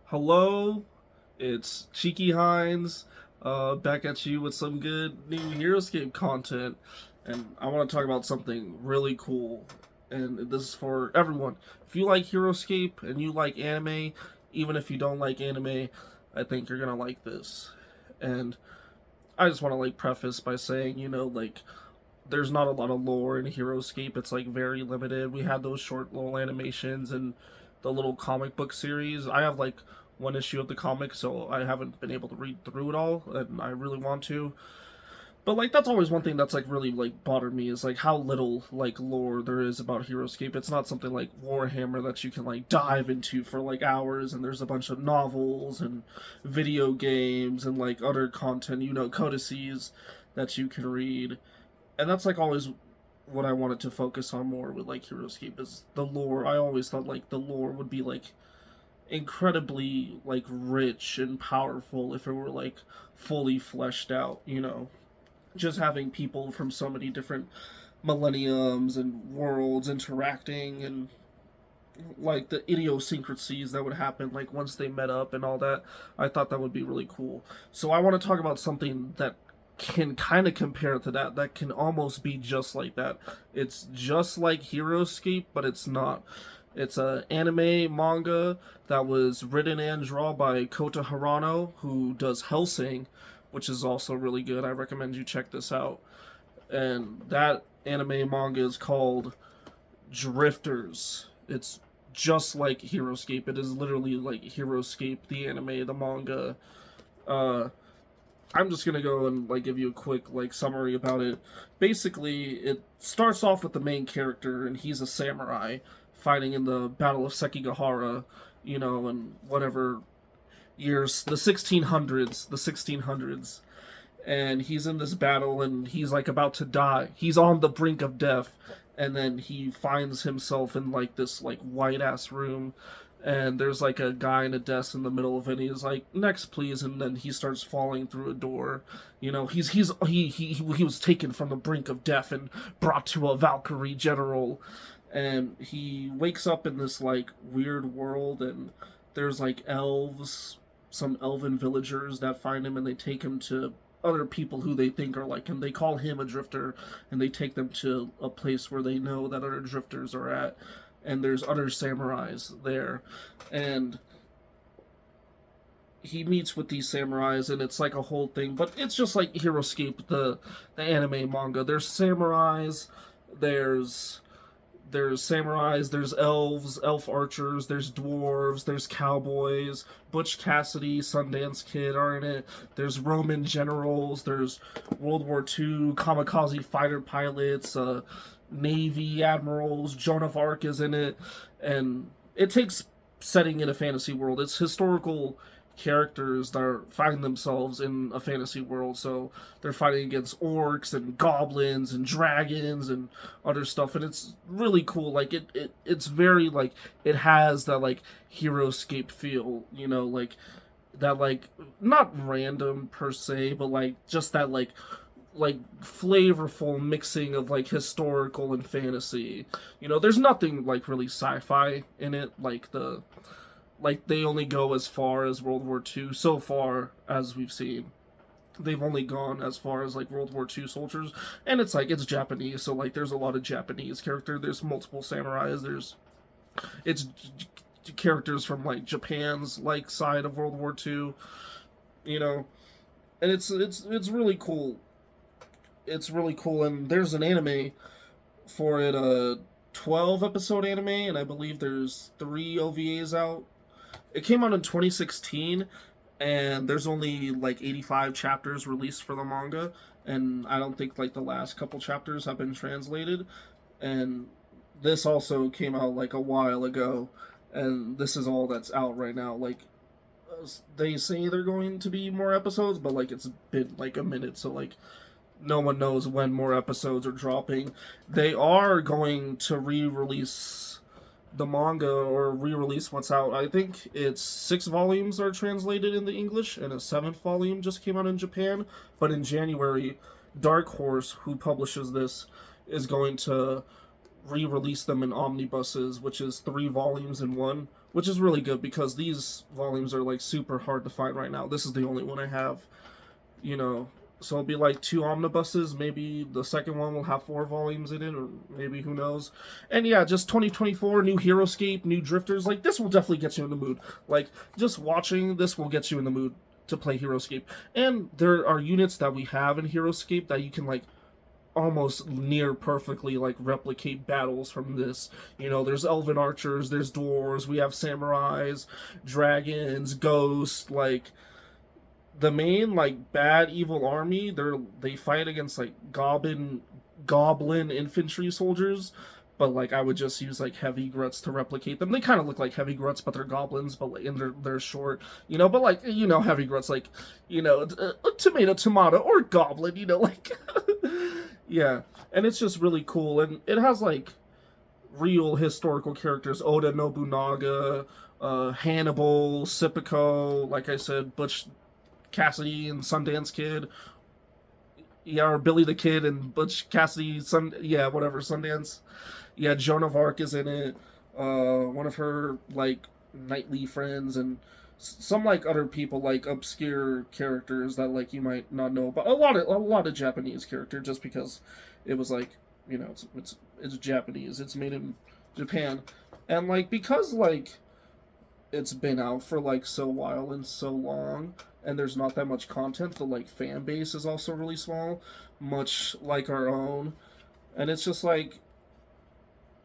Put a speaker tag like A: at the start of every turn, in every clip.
A: Hello, it's Cheeky Hines, back at you with some good new HeroScape content, and I want to talk about something really cool, and this is for everyone. If you like HeroScape and you like anime, even if you don't like anime, I think you're gonna like this. And I just want to preface by saying, there's not a lot of lore in HeroScape. It's very limited. We had those short little animations and the little comic book series. I have one issue of the comic, so I haven't been able to read through it all, and I really want to. But that's always one thing that's really bothered me is how little lore there is about HeroScape. It's not something like Warhammer that you can dive into for hours, and there's a bunch of novels and video games and other content, codices that you can read. And that's always what I wanted to focus on more with HeroScape is the lore. I always thought the lore would be incredibly rich and powerful if it were fully fleshed out, just having people from so many different millenniums and worlds interacting, and the idiosyncrasies that would happen once they met up and all that. I thought that would be really cool. So I want to talk about something that can kind of compare to that can almost be just like that. It's just like HeroScape, but it's not. It's a anime manga that was written and drawn by Kota Hirano, who does Hellsing, which is also really good. I recommend you check this out. And that anime manga is called Drifters. It's just like HeroScape. It is literally like HeroScape the anime, the manga. I'm just gonna go and give you a quick summary about it. Basically, it starts off with the main character, and he's a samurai fighting in the Battle of Sekigahara, in whatever years, the 1600s, and he's in this battle, and he's about to die. He's on the brink of death, and then he finds himself in this white ass room, and there's a guy in a desk in the middle of it. And he's like, "Next, please," and then he starts falling through a door. He was taken from the brink of death and brought to a Valkyrie general, and he wakes up in this weird world, and there's elves, some elven villagers that find him, and they take him to other people who they think are him. They call him a drifter, and they take them to a place where they know that other drifters are at, and there's other samurais there, and he meets with these samurais, and it's a whole thing. But it's just like HeroScape, the anime manga. There's samurais, there's samurais, there's elves, elf archers, there's dwarves, there's cowboys, Butch Cassidy, Sundance Kid are in it, there's Roman generals, there's World War II kamikaze fighter pilots, Navy admirals, Joan of Arc is in it, and it takes setting in a fantasy world. It's historical characters that are finding themselves in a fantasy world, so they're fighting against orcs and goblins and dragons and other stuff, and it's really cool. It's very it has that HeroScape feel, that not random per se, but just that flavorful mixing of historical and fantasy. There's nothing really sci-fi in it. They only go as far as World War II so far as we've seen. They've only gone as far as World War II soldiers, and it's Japanese, so there's a lot of Japanese character. There's multiple samurais. It's characters from Japan's side of World War II, and it's really cool. It's really cool, and there's an anime for it, a 12 episode anime, and I believe there's 3 OVAs out. It came out in 2016, and there's only 85 chapters released for the manga, and I don't think the last couple chapters have been translated. And this also came out a while ago, and this is all that's out right now. They say they're going to be more episodes, but it's been a minute, so no one knows when more episodes are dropping. They are going to re-release the manga, or re-release what's out. I think it's 6 volumes are translated into English, and a 7th volume just came out in Japan. But in January, Dark Horse, who publishes this, is going to re-release them in omnibuses, which is 3 volumes in one, which is really good because these volumes are like super hard to find right now. This is the only one I have, you know. So it'll be like 2 omnibuses. Maybe the second one will have 4 volumes in it, or maybe who knows. And yeah, just 2024, new HeroScape, new drifters. Like this will definitely get you in the mood. Like just watching this will get you in the mood to play HeroScape. And there are units that we have in HeroScape that you can like almost near perfectly like replicate battles from this. You know, there's elven archers, there's dwarves, we have samurais, dragons, ghosts, like the main like bad evil army, they fight against like goblin infantry soldiers, but like I would just use like heavy gruts to replicate them. They kind of look like heavy gruts, but they're goblins, but like, and they're short, you know. But like you know, heavy gruts like you know a tomato or goblin, you know, like yeah. And it's just really cool, and it has like real historical characters: Oda Nobunaga, Hannibal, Sippico, like I said, Butch Cassidy and Sundance Kid. Yeah, or Billy the Kid and Butch Cassidy, yeah, whatever, Sundance. Yeah, Joan of Arc is in it. One of her like knightly friends and some like other people like obscure characters that like you might not know, but a lot of Japanese character just because it was like you know it's Japanese, it's made in Japan, and like because like it's been out for like so while and so long and there's not that much content, the like fan base is also really small, much like our own. And it's just like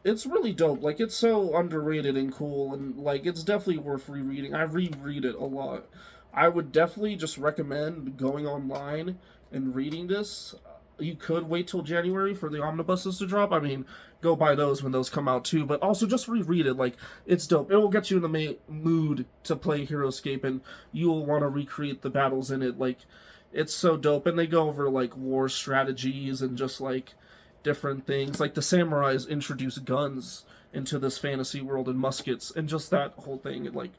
A: it's really dope. Like it's so underrated and cool, and like it's definitely worth rereading. I reread it a lot. I would definitely just recommend going online and reading this. You could wait till January for the omnibuses to drop. I mean, go buy those when those come out too. But also just reread it. Like it's dope. It will get you in the mood to play HeroScape, and you will want to recreate the battles in it. Like it's so dope, and they go over like war strategies and just like different things. Like the samurais introduce guns into this fantasy world and muskets, and just that whole thing. It like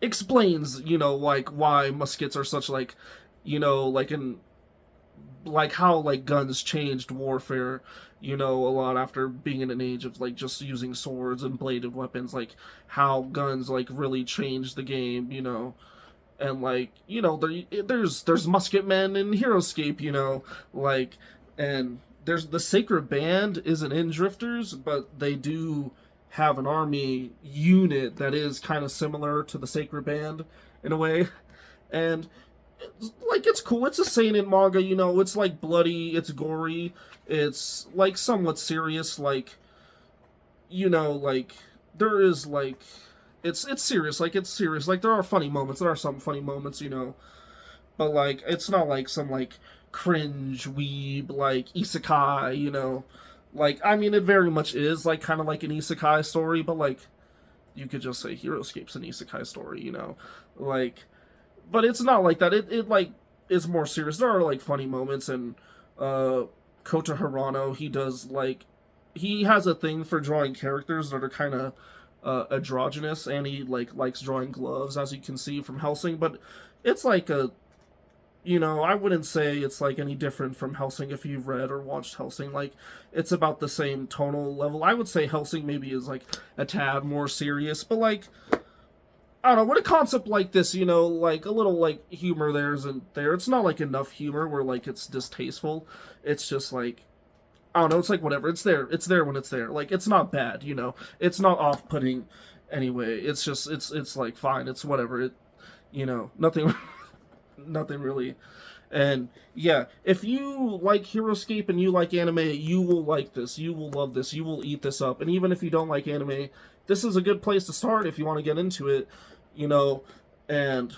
A: explains, you know, like why muskets are such like, you know, like in like how like guns changed warfare, you know, a lot after being in an age of like just using swords and bladed weapons, like how guns like really changed the game, you know. And like you know there's musket men in HeroScape, you know, like, and there's the Sacred Band isn't in Drifters, but they do have an army unit that is kind of similar to the Sacred Band in a way. And like it's cool. It's a seinen manga, you know. It's like bloody, it's gory, it's like somewhat serious. Like you know, like there is like it's serious. Like it's serious. Like there are funny moments. There are some funny moments, you know. But like it's not like some like cringe weeb like isekai, you know. Like I mean, it very much is like kind of like an isekai story, but like you could just say HeroScape's an isekai story, you know, like. But it's not like that. It like is more serious. There are like funny moments, and Kota Hirano, he has a thing for drawing characters that are kind of androgynous, and he like likes drawing gloves, as you can see from Hellsing. But it's like a, you know, I wouldn't say it's like any different from Hellsing if you've read or watched Hellsing. Like it's about the same tonal level. I would say Hellsing maybe is like a tad more serious, but like. I don't know, with a concept like this, you know, like a little like humor there isn't there. It's not like enough humor where like it's distasteful. It's just like I don't know, it's like whatever. It's there. It's there when it's there. Like it's not bad, you know. It's not off putting anyway. It's just it's like fine, it's whatever. It you know, nothing nothing really. And yeah, if you like HeroScape and you like anime, you will like this. You will love this. You will eat this up. And even if you don't like anime, this is a good place to start if you want to get into it, you know. And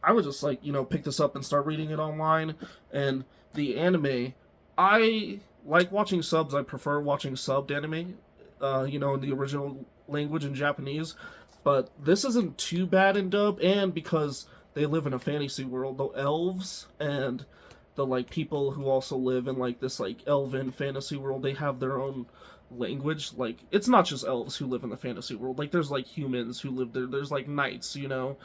A: I would just like, you know, pick this up and start reading it online. And the anime, I like watching subs. I prefer watching subbed anime, you know, in the original language in Japanese. But this isn't too bad in dub, and because they live in a fantasy world, the elves and the like people who also live in like this like elven fantasy world, they have their own language. Like it's not just elves who live in the fantasy world. Like there's like humans who live there. There's like knights, you know,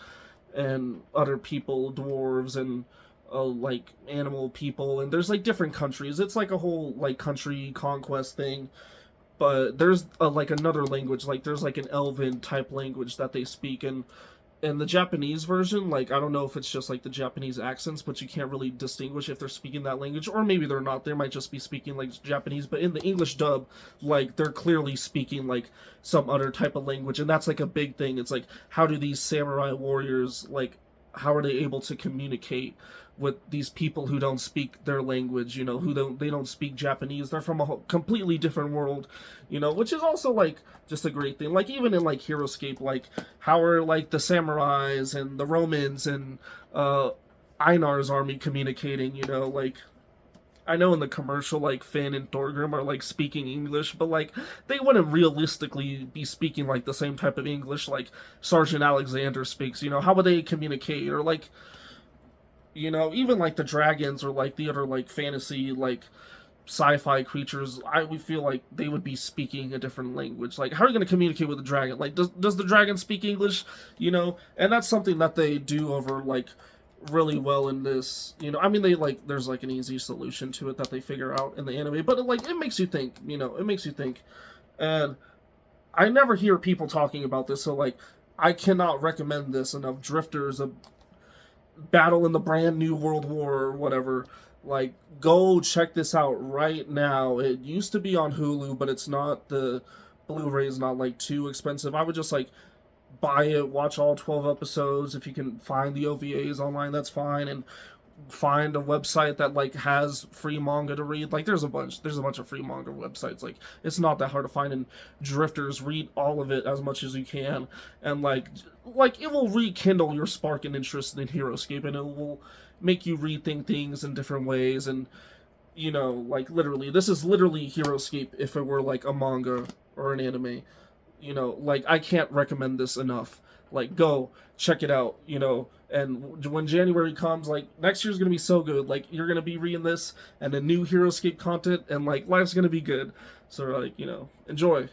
A: and other people, dwarves, and like animal people, and there's like different countries. It's like a whole like country conquest thing, but there's like another language, like there's like an Elven type language that they speak, and in the Japanese version, like I don't know if it's just like the Japanese accents, but you can't really distinguish if they're speaking that language, or maybe they're not. They might just be speaking like Japanese, but in the English dub, like they're clearly speaking like some other type of language, and that's like a big thing. It's like, how do these samurai warriors, like, how are they able to communicate with these people who don't speak their language, you know, they don't speak Japanese. They're from a completely different world, you know, which is also like just a great thing. Like even in like HeroScape, like how are like the samurais and the Romans and Einar's army communicating, you know, like I know in the commercial, like Finn and Thorgrim are like speaking English, but like they wouldn't realistically be speaking like the same type of English like Sergeant Alexander speaks. You know, how would they communicate? Or like, you know, even like the dragons or like the other like fantasy like sci-fi creatures, we feel like they would be speaking a different language. Like, how are you going to communicate with the dragon? Like, does the dragon speak English? You know, and that's something that they do over like really well in this. You know, I mean, they like there's like an easy solution to it that they figure out in the anime, but it makes you think. You know, it makes you think, and I never hear people talking about this, so like I cannot recommend this enough. Drifters, a battle in the brand new world war or whatever. Like, go check this out right now. It used to be on Hulu, but it's not. The Blu-ray is not like too expensive. I would just like buy it, watch all 12 episodes. If you can find the OVAs online, that's fine, and find a website that like has free manga to read. Like there's a bunch of free manga websites. Like it's not that hard to find, and Drifters, read all of it as much as you can, and like it will rekindle your spark and interest in HeroScape, and it will make you rethink things in different ways. And you know, like literally, this is literally HeroScape if it were like a manga or an anime. You know, like I can't recommend this enough. Like go check it out, you know. And when January comes, like next year's gonna be so good. Like you're gonna be reading this and the new HeroScape content, and like life's gonna be good. So like, you know, enjoy.